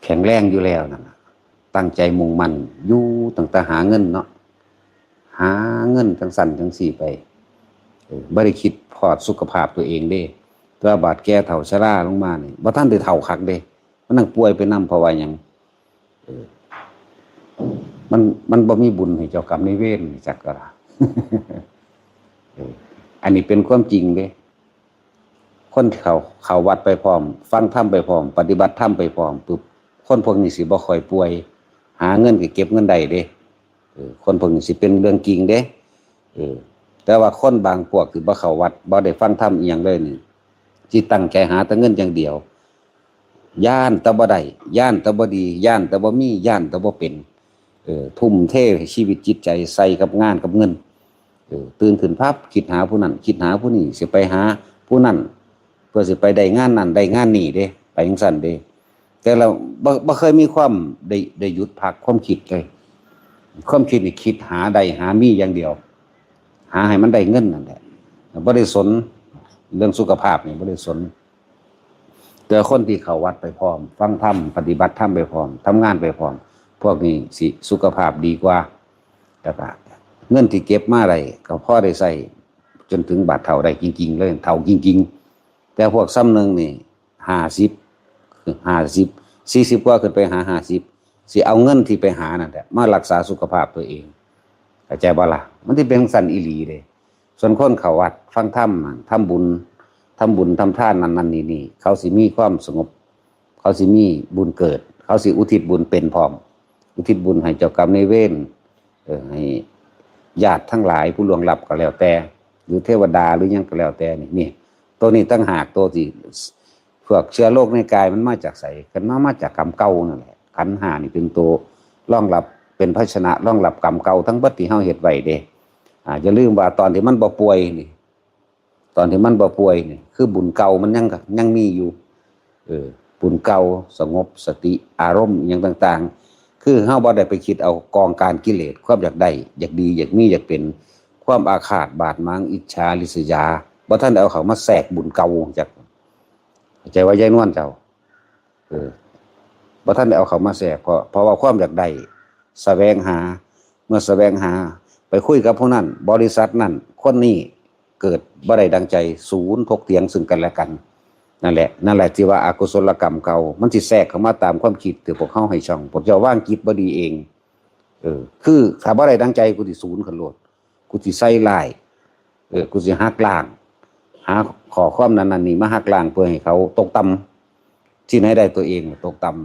ข็งแรงอยู่แล้วนั่นตั้งใจมุ่งมั่นอยู่ตั้งแต่หาเงินเนาะหาเงินจังสั่นจังสี่ไปบ่ได้คิดพอดสุขภาพตัวเองเด้ตัวบาดแก่เฒ่าชราลงมานี่บ่ทันได้เฒ่าคักเด้มันนั่งป่วยไปนำเพราะว่าหยังมันบ่มีบุญให้เจ้ากรรมนายเวรจักก็ล่ะ อันนี้เป็นความจริงเด้คนที่เขาวัดไปพร้อมฟังธรรมไปพร้อมปฏิบัติธรรมไปพร้อมปุ๊บคนพวกนี้สิบ่ค่อยป่วยหาเงินก็เก็บเงินได้เด้คนพวกนี้สิเป็นเรื่องจริงเด้แต่ว่าคนบางพวกคือบ่เข้าวัดบ่ได้ฟังธรรมอีหยังเลยนี่สิตั้งใจหาแต่เงินอย่างเดียวย่านแต่บ่ได้ย่านแต่บ่ดีย่านแต่บ่มีย่านแต่บ่เป็นทุ่มเทชีวิตจิตใจใส่กับงานกับเงินตื่นขึ้นพับคิดหาผู้นั้นคิดหาผู้นี้สิไปหาผู้นั้นเพื่อสิไปได้งานนั้นได้งานนี้เด้ไปจังซั่นเด้แต่เราบ่เคยมีความได้หยุดพักความคิดเลยความคิดนี่คิดหาได้หามีอย่างเดียวหาให้มันได้เงินนั่นแหละบ่ได้สนเรื่องสุขภาพนี่บ่ได้สนแต่คนที่เข้าวัดไปพร้อมฟังธรรมปฏิบัติธรรมไปพร้อมทำงานไปพร้อมพวกนี้สิสุขภาพดีกว่าแต่ว่าเงินที่เก็บมาได้ก็พอได้ใช้จนถึงบาดเฒ่าได้จริงๆเลยเฒ่าจริงๆแต่พวกซ้ำนึงนี่40กว่าขึ้นไปหา50สิเอาเงินที่ไปหานั่นแหละมารักษาสุขภาพตัวเองเข้าใจบ่ล่ะมันสิเป็นสันอีหลีเด้ส่วนคนเข้าวัดฟังธรรมทำบุญทำทานนั่นนี่เขาสิมีความสงบเขาสิมีบุญเกิดเขาสิอุทิศบุญเป็นพร้อมอุทิศบุญให้เจ้ากรรมนายเวรให้ญาติทั้งหลายผู้ล่วงลับก็แล้วแต่หรือเทวดาหรือยังก็แล้วแต่นี่ตัวนี้ตั้งหากตัวที่พวกเชื้อโรคในกายมันมาจากไสกันมาจากกรรมเก่านั่นแหละขันธ์5นี่เป็นตัวรองรับเป็นภาชนะรองรับกรรมเก่าทั้งเบิดที่เฮาเฮ็ดไว้เด้อย่าลืมว่าตอนที่มันบ่ป่วยนี่ตอนที่มันบ่ป่วยนี่คือบุญเก่ามันยังมีอยู่บุญเก่าสงบสติอารมณ์อย่างต่างๆคือเฮาบ่ได้ไปคิดเอากองการกิเลสความอยากได้อยากดีอยากมีอยากเป็นความอาฆาตบาดหมางอิจฉาริษยาบ่ทันได้เอาเขามาแทรกบุญเก่าจักเข้าใจว่ายายนวลเจ้าบ่ทันได้เอาเขามาแทรกเพราะว่าความอยากได้แสวงหาเมื่อแสวงหาไปคุยกับผู้นั้นบริษัทนั้นคนนี้เกิดบ่ได้ดังใจศูนย์ถกเถียงซึ่งกันและกันนั่นแหละที่ว่าอกุศลกรรมเก่ามันสิแทรกเข้ามาตามความคิดที่พวกเฮาให้ช่องพวกเจ้าว่างคิดบ่ดีเองคือถ้าบ่ได้ดังใจกูสิศูนย์ขึ้นโลดกูสิใส่ร้ายกูสิหักล้างหาข้อความนั้นนี่มาหักล้างเพื่อให้เขาตกต่ำที่ไหนได้ตัวเองตกต่ำ